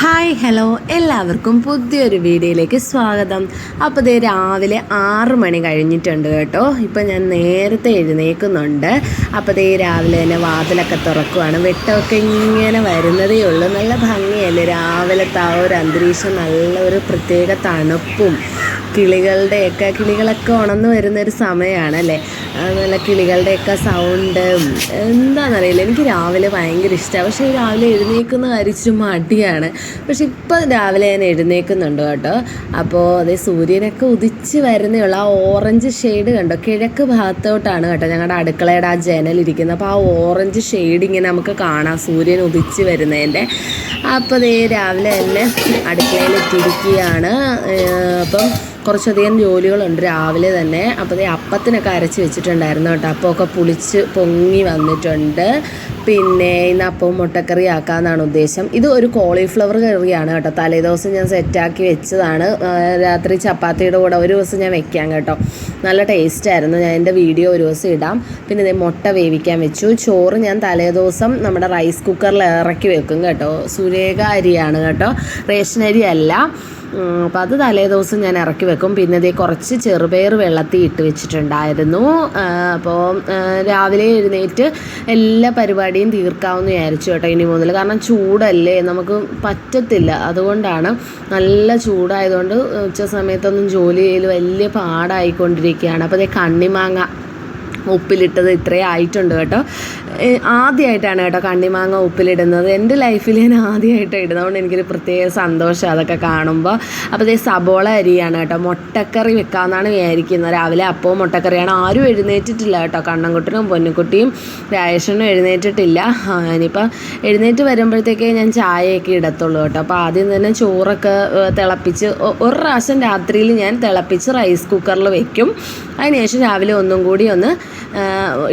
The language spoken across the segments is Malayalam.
ഹായ് ഹലോ എല്ലാവർക്കും പുതിയൊരു വീഡിയോയിലേക്ക് സ്വാഗതം. അപ്പോൾ ദേ രാവിലെ 6 മണി കഴിഞ്ഞിട്ടുണ്ട് കേട്ടോ. ഇപ്പം ഞാൻ നേരത്തെ എഴുന്നേൽക്കുന്നുണ്ട്. അപ്പോൾ ദേ രാവിലെ തന്നെ വാതിലൊക്കെ തുറക്കുവാണ്. വെട്ടമൊക്കെ ഇങ്ങനെ വരുന്നതേ ഉള്ളൂ. നല്ല ഭംഗിയല്ലേ രാവിലത്തെ ആ ഒരു അന്തരീക്ഷം, നല്ലൊരു പ്രത്യേക തണുപ്പും കിളികളൊക്കെ ഉണർന്നു വരുന്നൊരു സമയമാണല്ലേ. നല്ല കിളികളുടെയൊക്കെ സൗണ്ട് എന്താണെന്നറിയില്ല, എനിക്ക് രാവിലെ ഭയങ്കര ഇഷ്ടമാണ്. പക്ഷേ രാവിലെ എഴുന്നേൽക്കുന്ന കാര്യച്ച് മടിയാണ്. പക്ഷെ ഇപ്പം രാവിലെ ഞാൻ എഴുന്നേൽക്കുന്നുണ്ട് കേട്ടോ. അപ്പോൾ അതേ സൂര്യനൊക്കെ ഉദിച്ച് വരുന്നേ ഉള്ളൂ. ആ ഓറഞ്ച് ഷെയ്ഡ് കണ്ടോ, കിഴക്ക് ഭാഗത്തോട്ടാണ് കേട്ടോ ഞങ്ങളുടെ അടുക്കളയുടെ ആ ജനലിരിക്കുന്നത്. അപ്പോൾ ആ ഓറഞ്ച് ഷെയ്ഡ് ഇങ്ങനെ നമുക്ക് കാണാം സൂര്യൻ ഉദിച്ച് വരുന്നതിൻ്റെ. അപ്പോൾ അതേ രാവിലെ തന്നെ അടുക്കളയിലെത്തിയിരിക്കുകയാണ്. അപ്പം കുറച്ചധികം ജോലികളുണ്ട് രാവിലെ തന്നെ. അപ്പോൾ ഈ അപ്പത്തിനൊക്കെ അരച്ച് വെച്ചിട്ടുണ്ടായിരുന്നു കേട്ടോ. അപ്പമൊക്കെ പുളിച്ച് പൊങ്ങി വന്നിട്ടുണ്ട്. പിന്നെ ഇന്ന് അപ്പവും മുട്ടക്കറി ആക്കാമെന്നാണ് ഉദ്ദേശം. ഇത് ഒരു കോളിഫ്ലവർ കറിയാണ് കേട്ടോ. തലേദിവസം ഞാൻ സെറ്റാക്കി വെച്ചതാണ്. രാത്രി ചപ്പാത്തിയുടെ കൂടെ ഒരു ദിവസം ഞാൻ വെക്കാം കേട്ടോ. നല്ല ടേസ്റ്റായിരുന്നു. ഞാൻ എൻ്റെ വീഡിയോ ഒരു ദിവസം ഇടാം. പിന്നെ ഇതേ മുട്ട വേവിക്കാൻ വെച്ചു. ചോറ് ഞാൻ തലേദിവസം നമ്മുടെ റൈസ് കുക്കറിൽ ഇറക്കി വെക്കും കേട്ടോ. സുരേഖ അരിയാണ് കേട്ടോ, റേഷൻ അരി അല്ല. അപ്പോൾ അത് തലേദിവസം ഞാൻ ഇറക്കി വെക്കും. പിന്നെ ഇതേ കുറച്ച് ചെറുപയർ വെള്ളത്തിൽ ഇട്ട് വെച്ചിട്ടുണ്ടായിരുന്നു. അപ്പോൾ രാവിലെ എഴുന്നേറ്റ് എല്ലാ പരിപാടിയും തീർക്കാമെന്ന് വിചാരിച്ചു കേട്ടോ ഇനി മുതൽ. കാരണം ചൂടല്ലേ, നമുക്ക് പറ്റത്തില്ല. അതുകൊണ്ടാണ്, നല്ല ചൂടായതുകൊണ്ട് ഉച്ച സമയത്തൊന്നും ജോലി ചെയ്യൽ വലിയ പാടായിക്കൊണ്ടിരിക്കുകയാണ്. അപ്പോൾ അതേ കണ്ണിമാങ്ങ ഉപ്പിലിട്ടത് ഇത്രയും ആയിട്ടുണ്ട് കേട്ടോ. ആദ്യമായിട്ടാണ് കേട്ടോ കണ്ണിമാങ്ങ ഉപ്പിലിടുന്നത്. എൻ്റെ ലൈഫിൽ ഞാൻ ആദ്യമായിട്ട് ഇടുന്നത്. അതുകൊണ്ട് എനിക്കൊരു പ്രത്യേക സന്തോഷം അതൊക്കെ കാണുമ്പോൾ. അപ്പോൾ ഇതേ സബോള അരിയാണ് കേട്ടോ. മുട്ടക്കറി വെക്കാമെന്നാണ് വിചാരിക്കുന്നത്. രാവിലെ അപ്പവും മുട്ടക്കറിയാണ്. ആരും എഴുന്നേറ്റിട്ടില്ല കേട്ടോ. കണ്ണൻകുട്ടനും പൊന്നുകുട്ടിയും രാജേഷനും എഴുന്നേറ്റിട്ടില്ല. ഇനിയിപ്പോൾ എഴുന്നേറ്റ് വരുമ്പോഴത്തേക്കേ ഞാൻ ചായയൊക്കെ ഇടത്തുള്ളൂ കേട്ടോ. അപ്പോൾ ആദ്യം തന്നെ ചോറൊക്കെ തിളപ്പിച്ച് ഒരു പ്രാവശ്യം രാത്രിയിൽ ഞാൻ തിളപ്പിച്ച് റൈസ് കുക്കറിൽ വെക്കും. അതിനുശേഷം രാവിലെ ഒന്നും കൂടി ഒന്ന്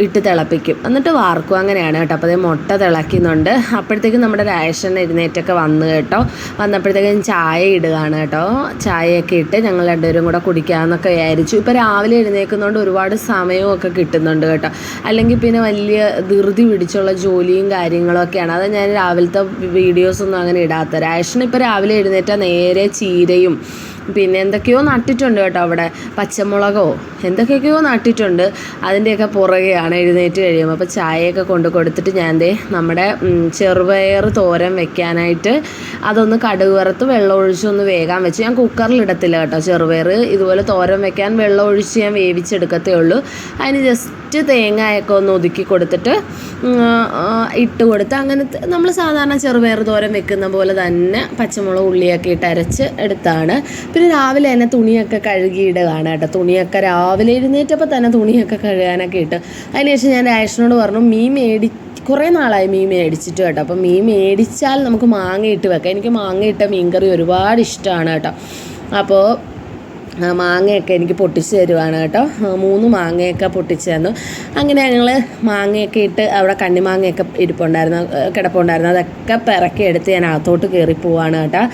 ഇട്ട് തിളപ്പിക്കും, എന്നിട്ട് വാർക്കും. അങ്ങനെയാണ് കേട്ടോ. അപ്പോൾ അതേ മുട്ട തിളയ്ക്കുന്നുണ്ട്. അപ്പോഴത്തേക്കും നമ്മുടെ രാജേഷൻ എഴുന്നേറ്റൊക്കെ വന്നു കേട്ടോ. വന്നപ്പോഴത്തേക്കും ചായ ഇടുകയാണ് കേട്ടോ. ചായയൊക്കെ ഇട്ട് ഞങ്ങൾ രണ്ടുപേരും കൂടെ കുടിക്കാമെന്നൊക്കെ വിചാരിച്ചു. ഇപ്പോൾ രാവിലെ എഴുന്നേൽക്കുന്നതുകൊണ്ട് ഒരുപാട് സമയവും ഒക്കെ കിട്ടുന്നുണ്ട് കേട്ടോ. അല്ലെങ്കിൽ പിന്നെ വലിയ ധൃതി പിടിച്ചുള്ള ജോലിയും കാര്യങ്ങളൊക്കെയാണ്. അത് ഞാൻ രാവിലത്തെ വീഡിയോസൊന്നും അങ്ങനെ ഇടാത്ത. രാജേഷൻ ഇപ്പോൾ രാവിലെ എഴുന്നേറ്റാൽ നേരെ ചീരയും പിന്നെ എന്തൊക്കെയോ നട്ടിട്ടുണ്ട് കേട്ടോ. അവിടെ പച്ചമുളകോ എന്തൊക്കെയൊക്കെയോ നട്ടിട്ടുണ്ട്. അതിൻ്റെയൊക്കെ പുറകെയാണ് എഴുന്നേറ്റ് കഴിയുമ്പോൾ. അപ്പോൾ ചായയൊക്കെ കൊണ്ട് കൊടുത്തിട്ട് ഞാൻ നമ്മുടെ ചെറുപയർ തോരൻ വെക്കാനായിട്ട് അതൊന്ന് കടുക് വറുത്ത് വെള്ളം ഒഴിച്ചൊന്ന് വേകാൻ വെച്ച്. ഞാൻ കുക്കറിലിടത്തില്ല കേട്ടോ ചെറുപയർ. ഇതുപോലെ തോരൻ വെക്കാൻ വെള്ളം ഒഴിച്ച് ഞാൻ വേവിച്ചെടുക്കത്തേ ഉള്ളൂ. അതിന് ജസ്റ്റ് തേങ്ങയൊക്കെ ഒന്ന് ഒതുക്കി കൊടുത്തിട്ട് ഇട്ട് കൊടുത്ത് അങ്ങനെ നമ്മൾ സാധാരണ ചെറുപയർ തോരൻ വെക്കുന്ന പോലെ തന്നെ പച്ചമുളക് ഉള്ളിയൊക്കെ ഇട്ട് അരച്ച് എടുത്താണ്. പിന്നെ രാവിലെ തന്നെ തുണിയൊക്കെ കഴുകിയിടുകയാണ് കേട്ടോ. തുണിയൊക്കെ രാവിലെ എഴുന്നേറ്റപ്പോൾ തന്നെ തുണിയൊക്കെ കഴുകാനൊക്കെ ഇട്ട്. അതിനുശേഷം ഞാൻ രാജേഷനോട് പറഞ്ഞു കുറേ നാളായി മീൻ മേടിച്ചിട്ട് കേട്ടോ. അപ്പോൾ മീൻ മേടിച്ചാൽ നമുക്ക് മാങ്ങയിട്ട് വെക്കാം. എനിക്ക് മാങ്ങയിട്ട മീൻകറി ഒരുപാട് ഇഷ്ടമാണ് കേട്ടോ. അപ്പോൾ മാങ്ങയൊക്കെ എനിക്ക് പൊട്ടിച്ച് തരുവാണ് കേട്ടോ. 3 മാങ്ങയൊക്കെ പൊട്ടിച്ച് തന്നു. അങ്ങനെ ഞങ്ങൾ മാങ്ങയൊക്കെ ഇട്ട് അവിടെ കണ്ണിമാങ്ങയൊക്കെ കിടപ്പുണ്ടായിരുന്നു. അതൊക്കെ പിറക്കി എടുത്ത് ഞാൻ അകത്തോട്ട് കയറി പോവാണ് കേട്ടോ.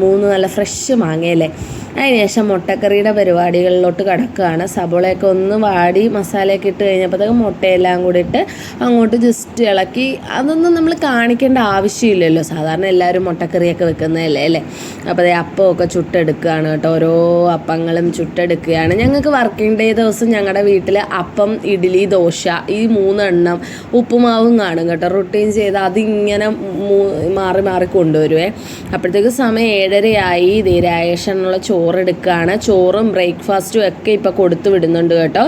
3 നല്ല ഫ്രഷ് മാങ്ങയല്ലേ. അതിനുശേഷം മുട്ടക്കറിയുടെ പരിപാടികളിലോട്ട് കിടക്കുകയാണ്. സബോളയൊക്കെ ഒന്ന് വാടി മസാലയൊക്കെ ഇട്ട് കഴിഞ്ഞപ്പോഴത്തേക്കും മുട്ടയെല്ലാം കൂടി ഇട്ട് അങ്ങോട്ട് ജസ്റ്റ് ഇളക്കി. അതൊന്നും നമ്മൾ കാണിക്കേണ്ട ആവശ്യമില്ലല്ലോ, സാധാരണ എല്ലാവരും മുട്ടക്കറിയൊക്കെ വെക്കുന്നതല്ലേ അല്ലേ. അപ്പോൾ അതേ അപ്പമൊക്കെ ചുട്ടെടുക്കുകയാണ് കേട്ടോ. ഓരോ അപ്പങ്ങളും ചുട്ടെടുക്കുകയാണ്. ഞങ്ങൾക്ക് വർക്കിംഗ് ഡേ ദിവസം ഞങ്ങളുടെ വീട്ടിൽ അപ്പം, ഇഡ്ഡലി, ദോശ ഈ 3 എണ്ണം ഉപ്പുമാവും കാണും കേട്ടോ. റൊട്ടീൻ ചെയ്ത് അതിങ്ങനെ മാറി കൊണ്ടുവരുവേ. അപ്പോഴത്തേക്ക് സമയം 7:30 ഇതേ രാജേഷനുള്ള ചോറെടുക്കുകയാണ്. ചോറും ബ്രേക്ക്ഫാസ്റ്റും ഒക്കെ ഇപ്പോൾ കൊടുത്തു വിടുന്നുണ്ട് കേട്ടോ.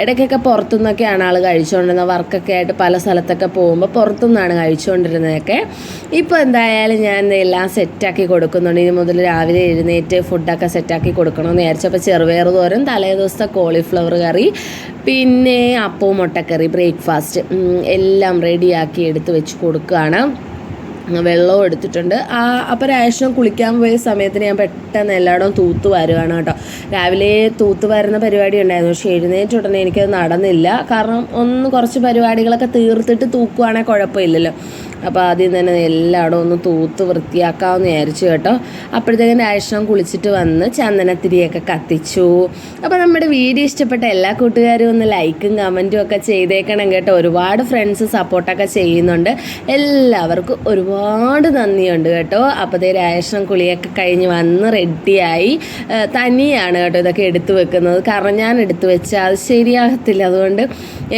ഇടയ്ക്കൊക്കെ പുറത്തുനിന്നൊക്കെയാണ് ആൾ കഴിച്ചുകൊണ്ടിരുന്നത്. വർക്കൊക്കെ ആയിട്ട് പല സ്ഥലത്തൊക്കെ പോകുമ്പോൾ പുറത്തുനിന്നാണ് കഴിച്ചുകൊണ്ടിരുന്നതൊക്കെ. ഇപ്പോൾ എന്തായാലും ഞാൻ എല്ലാം സെറ്റാക്കി കൊടുക്കുന്നുണ്ട്. ഇനി മുതൽ രാവിലെ എഴുന്നേറ്റ് ഫുഡൊക്കെ സെറ്റാക്കി കൊടുക്കണമെന്ന് വിചാരിച്ചപ്പോൾ ചെറുപയർ തോരൻ, തലേ ദിവസത്തെ കോളിഫ്ലവർ കറി, പിന്നെ അപ്പവും മുട്ടക്കറി, ബ്രേക്ക്ഫാസ്റ്റ് എല്ലാം റെഡിയാക്കി എടുത്ത് വെച്ച് കൊടുക്കുകയാണ്. വെള്ളവും എടുത്തിട്ടുണ്ട്. അപ്പോൾ രാജേഷനും കുളിക്കാൻ പോയ സമയത്തിന് ഞാൻ പെട്ടെന്ന് എല്ലായിടവും തൂത്ത് വരുവാണ് കേട്ടോ. രാവിലെ തൂത്ത് വരുന്ന പരിപാടി ഉണ്ടായിരുന്നു. പക്ഷേ എഴുന്നേറ്റ് ഉടനെ എനിക്കത് നടന്നില്ല. കാരണം കുറച്ച് പരിപാടികളൊക്കെ തീർത്തിട്ട് തൂക്കുവാണെങ്കിൽ കുഴപ്പമില്ലല്ലോ. അപ്പോൾ ആദ്യം തന്നെ എല്ലായിടവും ഒന്ന് തൂത്ത് വൃത്തിയാക്കാമെന്ന് വിചാരിച്ചു കേട്ടോ. അപ്പോഴത്തേക്കും രാജേഷനും കുളിച്ചിട്ട് വന്ന് ചന്ദനത്തിരിയൊക്കെ കത്തിച്ചു. അപ്പോൾ നമ്മുടെ വീഡിയോ ഇഷ്ടപ്പെട്ട എല്ലാ കൂട്ടുകാരും ഒന്ന് ലൈക്കും കമൻറ്റും ഒക്കെ ചെയ്തേക്കണം കേട്ടോ. ഒരുപാട് ഫ്രണ്ട്സ് സപ്പോർട്ടൊക്കെ ചെയ്യുന്നുണ്ട്. എല്ലാവർക്കും ഒരുപാട് ഒരുപാട് നന്ദിയുണ്ട് കേട്ടോ. അപ്പോൾ രാജേഷണം കുളിയൊക്കെ കഴിഞ്ഞ് വന്ന് റെഡിയായി. തനിയാണ് കേട്ടോ ഇതൊക്കെ എടുത്തു വെക്കുന്നത്, കാരണം ഞാൻ എടുത്തു വെച്ചാൽ അത് ശരിയാകത്തില്ല. അതുകൊണ്ട്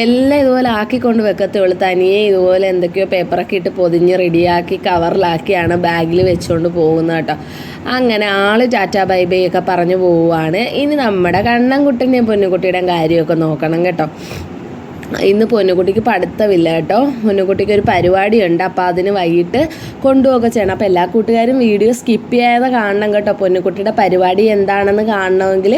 എല്ലാം ഇതുപോലെ ആക്കിക്കൊണ്ട് വെക്കത്തുള്ളൂ. തനിയെ ഇതുപോലെ എന്തൊക്കെയോ പേപ്പറൊക്കെ ഇട്ട് പൊതിഞ്ഞ് റെഡിയാക്കി കവറിലാക്കിയാണ് ബാഗിൽ വെച്ചുകൊണ്ട് പോകുന്നത് കേട്ടോ. അങ്ങനെ ആള് ടാറ്റാ ബൈ ബൈ ഒക്കെ പറഞ്ഞു പോവുകയാണ്. ഇനി നമ്മുടെ കണ്ണൻകുട്ടൻ്റെയും പൊന്നുകുട്ടിയുടെയും കാര്യമൊക്കെ നോക്കണം കേട്ടോ. ഇന്ന് പൊന്നുകുട്ടിക്ക് പഠിത്തമില്ല കേട്ടോ. പൊന്നുകുട്ടിക്ക് ഒരു പരിപാടിയുണ്ട്, അപ്പോൾ അതിന് വൈകിട്ട് കൊണ്ടുപോകുക ചെയ്യണം. അപ്പോൾ എല്ലാ കൂട്ടുകാരും വീഡിയോ സ്കിപ്പ് ചെയ്യാതെ കാണണം കേട്ടോ. പൊന്നുകുട്ടിയുടെ പരിപാടി എന്താണെന്ന് കാണണമെങ്കിൽ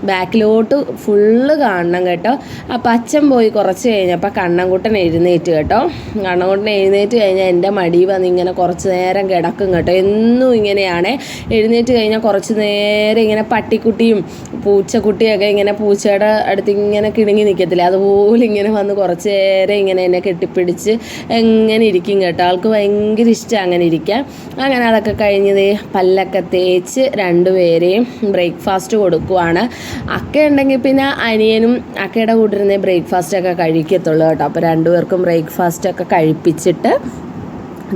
ബാക്കിലോട്ട് ഫുള്ള് കാണണം കേട്ടോ. അപ്പോൾ അച്ഛൻ പോയി കുറച്ച് കഴിഞ്ഞപ്പോൾ കണ്ണൻകുട്ടൻ എഴുന്നേറ്റ് കേട്ടോ. കണ്ണൻകുട്ടൻ എഴുന്നേറ്റ് കഴിഞ്ഞാൽ എൻ്റെ മടി വന്ന് ഇങ്ങനെ കുറച്ച് നേരം കിടക്കും കേട്ടോ. എന്നും ഇങ്ങനെയാണ്, എഴുന്നേറ്റ് കഴിഞ്ഞാൽ കുറച്ച് നേരം ഇങ്ങനെ പട്ടിക്കുട്ടിയും പൂച്ചക്കുട്ടിയൊക്കെ ഇങ്ങനെ പൂച്ചയുടെ അടുത്ത് ഇങ്ങനെ കിണുങ്ങി നിൽക്കത്തില്ല, അതുപോലെ ഇങ്ങനെ വന്ന് കുറച്ച് നേരം ഇങ്ങനെ എന്നെ കെട്ടിപ്പിടിച്ച് എങ്ങനെ ഇരിക്കും കേട്ടോ. ആൾക്ക് ഭയങ്കര ഇഷ്ടം അങ്ങനെ ഇരിക്കാൻ. അങ്ങനെ അതൊക്കെ കഴിഞ്ഞത് പല്ലൊക്കെ തേച്ച് രണ്ടുപേരെയും ബ്രേക്ക്ഫാസ്റ്റ് കൊടുക്കുവാണ്. അക്ക ഉണ്ടെങ്കിൽ പിന്നെ അനിയനും അക്കയുടെ കൂട്ടിരുന്നേ ബ്രേക്ക്ഫാസ്റ്റൊക്കെ കഴിക്കത്തുള്ളൂ കേട്ടോ. അപ്പോൾ രണ്ടുപേർക്കും ബ്രേക്ക്ഫാസ്റ്റൊക്കെ കഴിപ്പിച്ചിട്ട്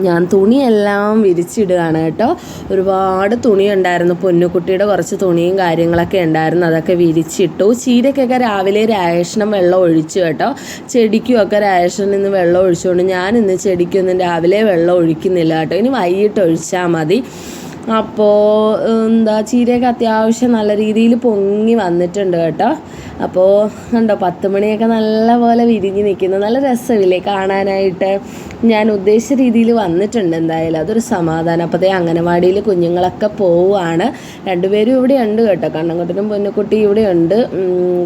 ഞാൻ തുണിയെല്ലാം വിരിച്ചിടുകയാണ് കേട്ടോ. ഒരുപാട് തുണി ഉണ്ടായിരുന്നു, പൊന്നുകുട്ടിയുടെ കുറച്ച് തുണിയും കാര്യങ്ങളൊക്കെ ഉണ്ടായിരുന്നു, അതൊക്കെ വിരിച്ചിട്ടു. ചീരക്കൊക്കെ രാവിലെ രാജേഷണം വെള്ളം ഒഴിച്ചു കേട്ടോ. ചെടിക്കുമൊക്കെ രാജേഷനിൽ നിന്ന് വെള്ളം ഒഴിച്ചുകൊണ്ട് ഞാൻ ഇന്ന് ചെടിക്കൊന്നും രാവിലെ വെള്ളം ഒഴിക്കുന്നില്ല കേട്ടോ. ഇനി വൈകിട്ട് ഒഴിച്ചാൽ മതി. അപ്പോൾ ചീരയൊക്കെ അത്യാവശ്യം നല്ല രീതിയിൽ പൊങ്ങി വന്നിട്ടുണ്ട് കേട്ടോ. അപ്പോൾ കണ്ടോ 10 മണിയൊക്കെ നല്ല പോലെ വിരിഞ്ഞ് നിൽക്കുന്നു, നല്ല രസമില്ലേ കാണാനായിട്ട്. ഞാൻ ഉദ്ദേശിച്ച രീതിയിൽ വന്നിട്ടുണ്ട് എന്തായാലും, അതൊരു സമാധാനം. അപ്പോൾ അംഗനവാടിയിൽ കുഞ്ഞുങ്ങളൊക്കെ പോവുകയാണ്. രണ്ടുപേരും ഇവിടെ ഉണ്ട് കേട്ടോ. കണ്ണൻകുട്ടനും പൊന്നുകുട്ടി ഇവിടെ ഉണ്ട്.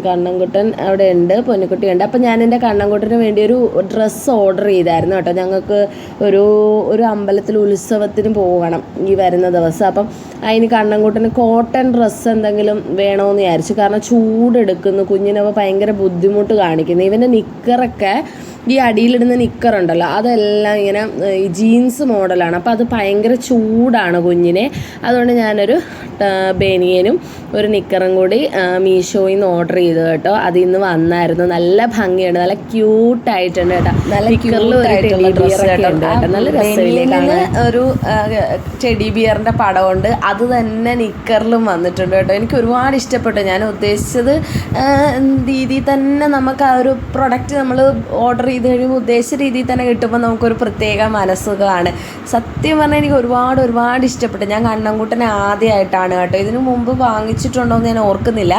കണ്ണൻകുട്ടൻ അവിടെ ഉണ്ട്, പൊന്നുകുട്ടി ഉണ്ട്. അപ്പോൾ ഞാൻ എൻ്റെ കണ്ണൻകുട്ടന് വേണ്ടി ഒരു ഡ്രസ്സ് ഓർഡർ ചെയ്തായിരുന്നു കേട്ടോ. ഞങ്ങൾക്ക് ഒരു അമ്പലത്തിൽ ഉത്സവത്തിന് പോകണം ഈ വരുന്ന ദിവസം. അപ്പം അതിന് കണ്ണൻകുട്ടന് കോട്ടൺ ഡ്രസ്സ് എന്തെങ്കിലും വേണമെന്ന് വിചാരിച്ചു, കാരണം ചൂടെടുക്കുന്നു കുഞ്ഞിനപ്പോൾ ഭയങ്കര ബുദ്ധിമുട്ട് കാണിക്കുന്നു. ഇവൻ്റെ നിക്കറൊക്കെ ഈ അടിയിലിടുന്ന നിക്കറുണ്ടല്ലോ അതെല്ലാം ഇങ്ങനെ ഈ ജീൻസ് മോഡലാണ്, അപ്പോൾ അത് ഭയങ്കര ചൂടാണ് കുഞ്ഞിനെ. അതുകൊണ്ട് ഞാനൊരു ബനിയനും ഒരു നിക്കറും കൂടി മീഷോയിൽ നിന്ന് ഓർഡർ ചെയ്തു കേട്ടോ. അതിൽ നിന്ന് വന്നായിരുന്നു. നല്ല ഭംഗിയുണ്ട്, നല്ല ക്യൂട്ടായിട്ടുണ്ട് കേട്ടോ. നല്ല ക്യൂട്ടായിട്ടുള്ള ഡ്രസ്സൊക്കെ ഉണ്ട് കേട്ടോ. നല്ല രസമില്ലേ. ഒരു ടെഡി ബിയറിൻ്റെ പടമുണ്ട്, അത് തന്നെ നിക്കറിലും വന്നിട്ടുണ്ട് കേട്ടോ. എനിക്ക് ഒരുപാട് ഇഷ്ടപ്പെട്ടു. ഞാൻ ഉദ്ദേശിച്ചത് രീതിയിൽ തന്നെ നമുക്ക് ആ ഒരു പ്രൊഡക്റ്റ് നമ്മൾ ഓർഡർ ചെയ്ത് കഴിയുമ്പോൾ ഉദ്ദേശിച്ച രീതിയിൽ തന്നെ കിട്ടുമ്പോൾ നമുക്കൊരു പ്രത്യേക മനസ്സുഖമാണ്. സത്യം പറഞ്ഞാൽ എനിക്ക് ഒരുപാട് ഇഷ്ടപ്പെട്ടു. ഞാൻ കണ്ണൻകുട്ടനെ ആദ്യമായിട്ടാണ് കേട്ടോ, ഇതിനു മുമ്പ് വാങ്ങിച്ചിട്ടുണ്ടോ എന്ന് ഞാൻ ഓർക്കുന്നില്ല,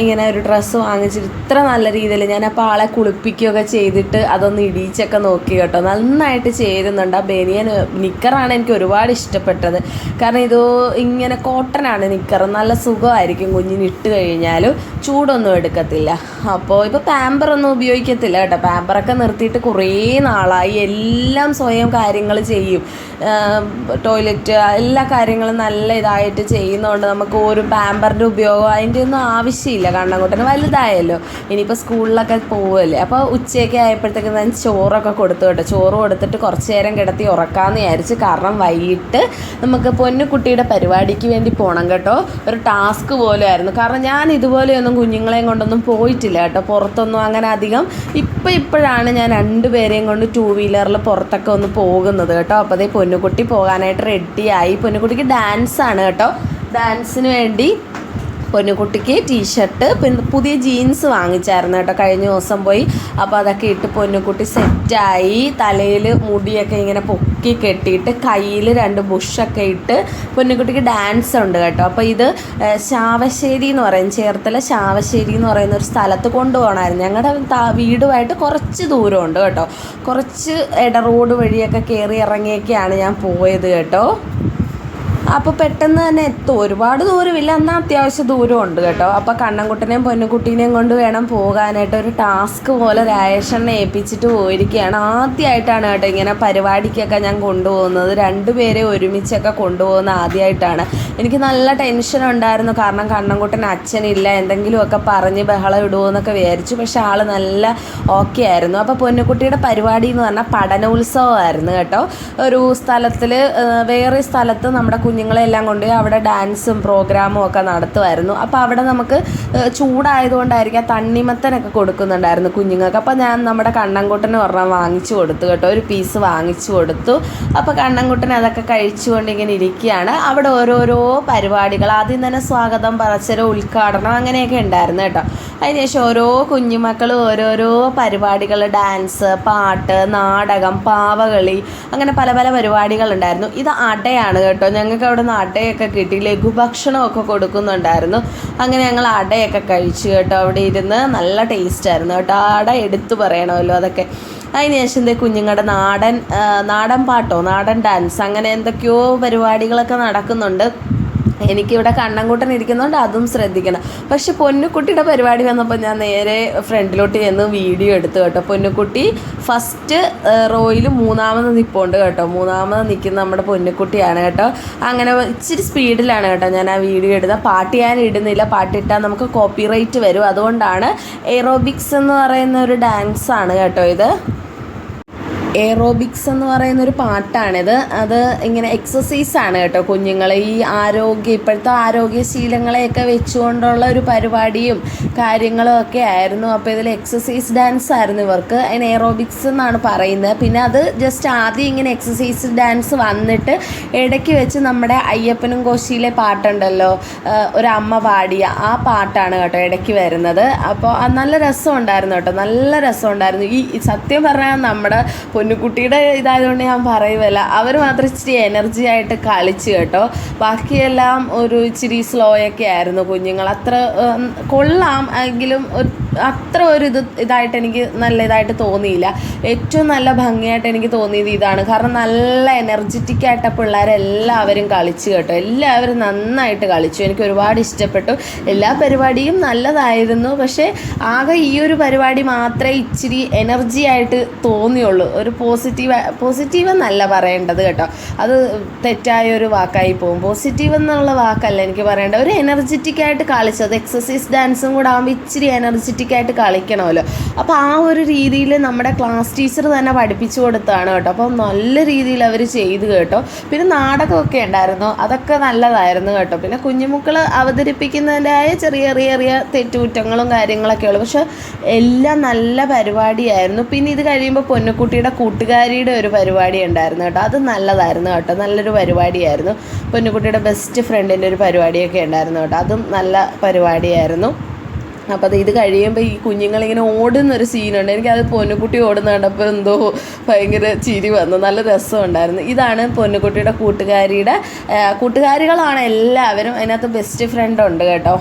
ഇങ്ങനെ ഒരു ഡ്രസ്സ് വാങ്ങിച്ചിട്ട് ഇത്ര നല്ല രീതിയിൽ. ഞാനപ്പോൾ ആളെ കുളിപ്പിക്കുകയൊക്കെ ചെയ്തിട്ട് അതൊന്ന് ഇടിച്ചൊക്കെ നോക്കി കേട്ടോ. നന്നായിട്ട് ചേരുന്നുണ്ട്. ആ ബനിയൻ നിക്കറാണ് എനിക്ക് ഒരുപാട് ഇഷ്ടപ്പെട്ടത്, കാരണം ഇങ്ങനെ കോട്ടനാണ് നിക്കർ, നല്ല സുഖമായിരിക്കും കുഞ്ഞിന് ഇട്ട് കഴിഞ്ഞാലും, ചൂടൊന്നും എടുക്കത്തില്ല. അപ്പോൾ ഇപ്പോൾ പാമ്പറൊന്നും ഉപയോഗിക്കത്തില്ല കേട്ടോ. പാമ്പറൊക്കെ നിർത്തിയിട്ട് കുറേ നാളായി. എല്ലാം സ്വയം കാര്യങ്ങൾ ചെയ്യും, ടോയ്ലറ്റ് എല്ലാ കാര്യങ്ങളും നല്ല ഇതായിട്ട് ചെയ്യുന്നതുകൊണ്ട് നമുക്ക് ഒരു പാമ്പറിൻ്റെ ഉപയോഗം അതിൻ്റെ ഒന്നും ആവശ്യമില്ല. കണ്ണൻകുട്ടന് വലുതായല്ലോ, ഇനിയിപ്പോൾ സ്കൂളിലൊക്കെ പോവുമല്ലേ. അപ്പോൾ ഉച്ചയൊക്കെ ആയപ്പോഴത്തേക്ക് ഞാൻ ചോറൊക്കെ കൊടുത്തു കേട്ടോ. ചോറ് കൊടുത്തിട്ട് കുറച്ച് നേരം കിടത്തി ഉറക്കാമെന്ന് വിചാരിച്ച്, കാരണം വൈകിട്ട് നമുക്ക് പൊന്നുകുട്ടിയുടെ പരിപാടിക്ക് വേണ്ടി പോകണം കേട്ടോ. ഒരു ടാസ്ക് പോലെ ആയിരുന്നു, കാരണം ഞാൻ ഇതുപോലെയൊന്നും കുഞ്ഞുങ്ങളെയും കൊണ്ടൊന്നും പോയിട്ടില്ല കേട്ടോ, പുറത്തൊന്നും അങ്ങനെ അധികം. ഇപ്പോഴാണ് ഞാൻ രണ്ടുപേരെയും കൊണ്ട് 2 വീലറിൽ പുറത്തൊക്കെ ഒന്ന് പോകുന്നത് കേട്ടോ. അപ്പോൾ പൊന്നുകുട്ടി പോകാനായിട്ട് റെഡിയായി. പൊന്നുകുട്ടിക്ക് ഡാൻസാണ് കേട്ടോ. ഡാൻസിന് വേണ്ടി പൊന്നുകുട്ടിക്ക് ടീഷർട്ട് പിന്നെ പുതിയ ജീൻസ് വാങ്ങിച്ചായിരുന്നു കേട്ടോ കഴിഞ്ഞ ദിവസം പോയി. അപ്പോൾ അതൊക്കെ ഇട്ട് പൊന്നുകുട്ടി സെറ്റായി. തലയിൽ മുടിയൊക്കെ ഇങ്ങനെ പൊക്കി കെട്ടിയിട്ട് കയ്യിൽ 2 ബുഷൊക്കെ ഇട്ട് പൊന്നുകുട്ടിക്ക് ഡാൻസ് ഉണ്ട് കേട്ടോ. അപ്പോൾ ഇത് ശാവശ്ശേരി എന്ന് പറയും, ചേർത്തല ശാവശ്ശേരി എന്ന് പറയുന്ന ഒരു സ്ഥലത്ത് കൊണ്ടുപോകണമായിരുന്നു. ഞങ്ങളുടെ വീടുമായിട്ട് കുറച്ച് ദൂരമുണ്ട് കേട്ടോ. കുറച്ച് റോഡ് വഴിയൊക്കെ കയറി ഇറങ്ങിയൊക്കെയാണ് ഞാൻ പോയത് കേട്ടോ. അപ്പോൾ പെട്ടെന്ന് തന്നെ എത്തും, ഒരുപാട് ദൂരമില്ല, എന്നാൽ അത്യാവശ്യം ദൂരമുണ്ട് കേട്ടോ. അപ്പോൾ കണ്ണൻകുട്ടനെയും പൊന്നുകുട്ടീനെയും കൊണ്ട് വേണം പോകാനായിട്ട്. ഒരു ടാസ്ക് പോലെ രാജേഷനെ ഏൽപ്പിച്ചിട്ട് പോയിരിക്കുകയാണ്. ആദ്യമായിട്ടാണ് കേട്ടോ ഇങ്ങനെ പരിപാടിക്കൊക്കെ ഞാൻ കൊണ്ടുപോകുന്നത്. 2 പേരെ ഒരുമിച്ചൊക്കെ കൊണ്ടുപോകുന്ന ആദ്യമായിട്ടാണ്. എനിക്ക് നല്ല ടെൻഷൻ ഉണ്ടായിരുന്നു, കാരണം കണ്ണൻകുട്ടൻ അച്ഛനില്ല, എന്തെങ്കിലുമൊക്കെ പറഞ്ഞ് ബഹളം ഇടുമോയെന്നൊക്കെ വിചാരിച്ചു. പക്ഷെ ആൾ നല്ല ഓക്കെ ആയിരുന്നു. അപ്പോൾ പൊന്നുകുട്ടിയുടെ പരിപാടി എന്ന് പറഞ്ഞാൽ പഠനോത്സവമായിരുന്നു കേട്ടോ. ഒരു സ്ഥലത്തിൽ വേറെ സ്ഥലത്ത് നമ്മുടെ കുഞ്ഞുങ്ങളെല്ലാം കൊണ്ട് അവിടെ ഡാൻസും പ്രോഗ്രാമും ഒക്കെ നടത്തുമായിരുന്നു. അപ്പോൾ അവിടെ നമുക്ക് ചൂടായതുകൊണ്ടായിരിക്കും തണ്ണിമത്തനൊക്കെ കൊടുക്കുന്നുണ്ടായിരുന്നു കുഞ്ഞുങ്ങൾക്ക്. അപ്പോൾ ഞാൻ നമ്മുടെ കണ്ണൻകുട്ടന് ഒരെണ്ണം വാങ്ങിച്ചു കൊടുത്തു കേട്ടോ, ഒരു പീസ് വാങ്ങിച്ചു കൊടുത്തു. അപ്പോൾ കണ്ണൻകുട്ടൻ അതൊക്കെ കഴിച്ചുകൊണ്ട് ഇങ്ങനെ ഇരിക്കുകയാണ്. അവിടെ ഓരോരോ പരിപാടികൾ, ആദ്യം തന്നെ സ്വാഗതം പറച്ചിൽ, ഉദ്ഘാടനം അങ്ങനെയൊക്കെ ഉണ്ടായിരുന്നു കേട്ടോ. അതിനുശേഷം ഓരോ കുഞ്ഞുമക്കളും ഓരോരോ പരിപാടികൾ, ഡാൻസ്, പാട്ട്, നാടകം, പാവകളി, അങ്ങനെ പല പല പരിപാടികളുണ്ടായിരുന്നു. ഇത് അടയാണ് കേട്ടോ, ഞങ്ങൾക്ക് അവിടെ നിന്ന് അടയൊക്കെ കിട്ടി, ലഘുഭക്ഷണമൊക്കെ കൊടുക്കുന്നുണ്ടായിരുന്നു. അങ്ങനെ ഞങ്ങൾ അടയൊക്കെ കഴിച്ചു കേട്ടോ. അവിടെ ഇരുന്ന് നല്ല ടേസ്റ്റായിരുന്നു കേട്ടോ. അട എടുത്തു പറയണമല്ലോ അതൊക്കെ. അതിനുശേഷം കുഞ്ഞുങ്ങളുടെ നാടൻ പാട്ടോ, നാടൻ ഡാൻസ്, അങ്ങനെ എന്തൊക്കെയോ പരിപാടികളൊക്കെ നടക്കുന്നുണ്ട്. എനിക്കിവിടെ കണ്ണൻകുട്ടൻ ഇരിക്കുന്നതുകൊണ്ട് അതും ശ്രദ്ധിക്കണം. പക്ഷെ പൊന്നുക്കുട്ടിയുടെ പരിപാടി വന്നപ്പോൾ ഞാൻ നേരെ ഫ്രണ്ടിലോട്ട് ചെന്ന് വീഡിയോ എടുത്തു കേട്ടോ. പൊന്നുക്കുട്ടി ഫസ്റ്റ് റോയിൽ മൂന്നാമത് നിൽപ്പുണ്ട് കേട്ടോ. മൂന്നാമത് നിൽക്കുന്ന നമ്മുടെ പൊന്നുക്കുട്ടിയാണ് കേട്ടോ. അങ്ങനെ ഇച്ചിരി സ്പീഡിലാണ് കേട്ടോ ഞാൻ ആ വീഡിയോ എടുത്തത്. പാട്ട് ഞാൻ ഇടുന്നില്ല, പാട്ടിട്ടാൽ നമുക്ക് കോപ്പിറൈറ്റ് വരും. അതുകൊണ്ടാണ്. എയറോബിക്സ് എന്ന് പറയുന്ന ഒരു ഡാൻസാണ് കേട്ടോ ഇത്. എയറോബിക്സ് എന്ന് പറയുന്നൊരു പാട്ടാണിത്. അത് ഇങ്ങനെ എക്സസൈസാണ് കേട്ടോ. കുഞ്ഞുങ്ങളെ ഈ ഇപ്പോഴത്തെ ആരോഗ്യശീലങ്ങളെയൊക്കെ വെച്ചുകൊണ്ടുള്ള ഒരു പരിപാടിയും കാര്യങ്ങളും ഒക്കെ ആയിരുന്നു. അപ്പോൾ ഇതിൽ എക്സസൈസ് ഡാൻസ് ആയിരുന്നു ഇവർക്ക്. അതിന് എയറോബിക്സ് എന്നാണ് പറയുന്നത്. പിന്നെ അത് ജസ്റ്റ് ആദ്യം ഇങ്ങനെ എക്സസൈസ് ഡാൻസ് വന്നിട്ട് ഇടയ്ക്ക് വെച്ച് നമ്മുടെ അയ്യപ്പനും കോശിയിലെ പാട്ടുണ്ടല്ലോ, ഒരമ്മ പാടിയ ആ പാട്ടാണ് കേട്ടോ ഇടയ്ക്ക് വരുന്നത്. അപ്പോൾ നല്ല രസമുണ്ടായിരുന്നു കേട്ടോ, നല്ല രസമുണ്ടായിരുന്നു. ഈ സത്യം പറഞ്ഞാൽ നമ്മുടെ പൊന്നുകുട്ടിയുടെ ഇതായതുകൊണ്ട് ഞാൻ പറയുമല്ല, അവർ മാത്രം ഇച്ചിരി എനർജി ആയിട്ട് കളിച്ച് കേട്ടോ. ബാക്കിയെല്ലാം ഒരു ഇച്ചിരി സ്ലോയൊക്കെ ആയിരുന്നു കുഞ്ഞുങ്ങൾ. അത്ര കൊള്ളാം എങ്കിലും അത്ര ഒരു ഇതായിട്ട് എനിക്ക് നല്ല ഇതായിട്ട് തോന്നിയില്ല. ഏറ്റവും നല്ല ഭംഗിയായിട്ട് എനിക്ക് തോന്നിയത് ഇതാണ്. കാരണം നല്ല എനർജറ്റിക് ആയിട്ട് പിള്ളേരെല്ലാവരും കളിച്ചു കേട്ടോ. എല്ലാവരും നന്നായിട്ട് കളിച്ചു. എനിക്ക് ഒരുപാട് ഇഷ്ടപ്പെട്ടു. എല്ലാ പരിപാടിയും നല്ലതായിരുന്നു. പക്ഷേ ആകെ ഈ ഒരു പരിപാടി മാത്രമേ ഇച്ചിരി എനർജി ആയിട്ട് തോന്നിയുള്ളൂ. ഒരു പോസിറ്റീവ് എന്നല്ല പറയേണ്ടത് കേട്ടോ, അത് തെറ്റായ ഒരു വാക്കായി പോകും. പോസിറ്റീവ് എന്നുള്ള വാക്കല്ല എനിക്ക് പറയേണ്ടത്. ഒരു എനർജറ്റിക് ആയിട്ട് കളിച്ചത്, എക്സസൈസ് ഡാൻസും കൂടെ ആകുമ്പോൾ ഇച്ചിരി എനർജറ്റിക് ആയിട്ട് കളിക്കണമല്ലോ. അപ്പോൾ ആ ഒരു രീതിയിൽ നമ്മുടെ ക്ലാസ് ടീച്ചർ തന്നെ പഠിപ്പിച്ചു കൊടുത്തതാണ് കേട്ടോ. അപ്പോൾ നല്ല രീതിയിൽ അവർ ചെയ്തു കേട്ടോ. പിന്നെ നാടകമൊക്കെ ഉണ്ടായിരുന്നു, അതൊക്കെ നല്ലതായിരുന്നു കേട്ടോ. പിന്നെ കുഞ്ഞുമക്കൾ അവതരിപ്പിക്കുന്നതിൻ്റെതായ ചെറിയ ചെറിയ തെറ്റുകുറ്റങ്ങളും കാര്യങ്ങളൊക്കെ ഉള്ളു. പക്ഷെ എല്ലാം നല്ല പരിപാടിയായിരുന്നു. പിന്നെ ഇത് കഴിയുമ്പോൾ പൊന്നുകുട്ടിയുടെ കൂട്ടുകാരിയുടെ ഒരു പരിപാടി ഉണ്ടായിരുന്നു കേട്ടോ. അത് നല്ലതായിരുന്നു കേട്ടോ, നല്ലൊരു പരിപാടിയായിരുന്നു. പൊന്നുകുട്ടിയുടെ ബെസ്റ്റ് ഫ്രണ്ടിൻ്റെ ഒരു പരിപാടിയൊക്കെ ഉണ്ടായിരുന്നു കേട്ടോ. അതും നല്ല പരിപാടിയായിരുന്നു. അപ്പോൾ ഇത് കഴിയുമ്പോൾ ഈ കുഞ്ഞുങ്ങളിങ്ങനെ ഓടുന്നൊരു സീനുണ്ട്. എനിക്കത് പൊന്നുകുട്ടി ഓടുന്ന കണ്ടപ്പോൾ എന്തോ ഭയങ്കര ചിരി വന്നു, നല്ല രസമുണ്ടായിരുന്നു. ഇതാണ് പൊന്നുകുട്ടിയുടെ കൂട്ടുകാരികളാണ് എല്ലാവരും. അതിനകത്ത് ബെസ്റ്റ് ഫ്രണ്ട് ഉണ്ട് കേട്ടോ.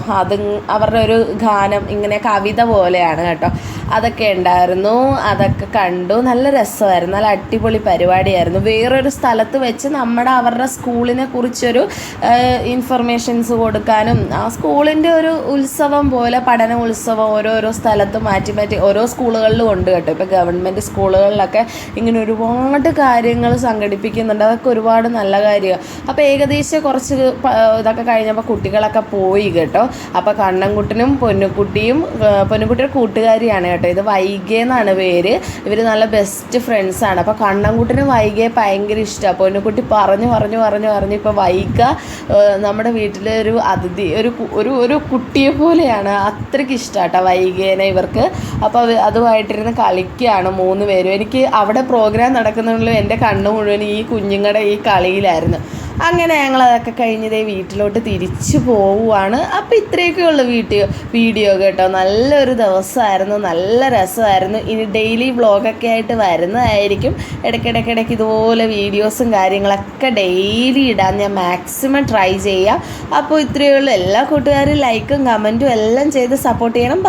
അവരുടെ ഒരു ഗാനം ഇങ്ങനെ കവിത പോലെയാണ് കേട്ടോ. അതൊക്കെ ഉണ്ടായിരുന്നു, അതൊക്കെ കണ്ടു. നല്ല രസമായിരുന്നു, നല്ല അടിപൊളി പരിപാടിയായിരുന്നു. വേറൊരു സ്ഥലത്ത് വെച്ച് അവരുടെ സ്കൂളിനെ കുറിച്ചൊരു ഇൻഫർമേഷൻസ് കൊടുക്കാനും, ആ സ്കൂളിൻ്റെ ഒരു ഉത്സവം പോലെ, പഠന ഉത്സവം ഓരോരോ സ്ഥലത്ത് മാറ്റി ഓരോ സ്കൂളുകളിലും ഉണ്ട് കേട്ടോ. ഇപ്പോൾ ഗവൺമെൻറ് സ്കൂളുകളിലൊക്കെ ഇങ്ങനെ ഒരുപാട് കാര്യങ്ങൾ സംഘടിപ്പിക്കുന്നുണ്ട്. അതൊക്കെ ഒരുപാട് നല്ല കാര്യമാണ്. അപ്പോൾ ഏകദേശം കുറച്ച് ഇതൊക്കെ കഴിഞ്ഞപ്പോൾ കുട്ടികളൊക്കെ പോയി കേട്ടോ. അപ്പോൾ കണ്ണൻകുട്ടനും പൊന്നുകുട്ടിയുടെ കൂട്ടുകാരിയാണ് കേട്ടോ. ഇത് വൈഗ എന്നാണ് പേര്. ഇവർ നല്ല ബെസ്റ്റ് ഫ്രണ്ട്സാണ്. അപ്പോൾ കണ്ണൻകുട്ടന് വൈഗയെ ഭയങ്കര ഇഷ്ടമാണ്. പൊന്നുകുട്ടി പറഞ്ഞു ഇപ്പോൾ വൈഗ നമ്മുടെ വീട്ടിലെ ഒരു അതിഥി, ഒരു കുട്ടിയെ പോലെയാണ്. അത്രയ്ക്ക് ഇഷ്ടമാട്ടോ വൈഗേനെ ഇവർക്ക്. അപ്പോൾ അതുമായിട്ടിരുന്ന് കളിക്കുകയാണ് 3 പേരും. എനിക്ക് അവിടെ പ്രോഗ്രാം നടക്കുന്നുള്ളൂ, എൻ്റെ കണ്ണ് മുഴുവൻ ഈ കുഞ്ഞുങ്ങളുടെ ഈ കളിയിലായിരുന്നു. അങ്ങനെ ഞങ്ങളതൊക്കെ കഴിഞ്ഞതേ വീട്ടിലോട്ട് തിരിച്ചു പോവുകയാണ്. അപ്പോൾ ഇത്രയൊക്കെ ഉള്ളു വീഡിയോ കേട്ടോ. നല്ലൊരു ദിവസമായിരുന്നു, നല്ല രസമായിരുന്നു. ഇനി ഡെയിലി വ്ളോഗൊക്കെ ആയിട്ട് വരുന്നതായിരിക്കും. ഇടയ്ക്കിടയ്ക്ക് ഇതുപോലെ വീഡിയോസും കാര്യങ്ങളൊക്കെ ഡെയിലി ഇടാൻ ഞാൻ മാക്സിമം ട്രൈ ചെയ്യാം. അപ്പോൾ ഇത്രയേ ഉള്ളൂ. എല്ലാ കൂട്ടുകാരും ലൈക്കും കമൻറ്റും എല്ലാം ചെയ്ത് സപ്പോർട്ട് ചെയ്യണം.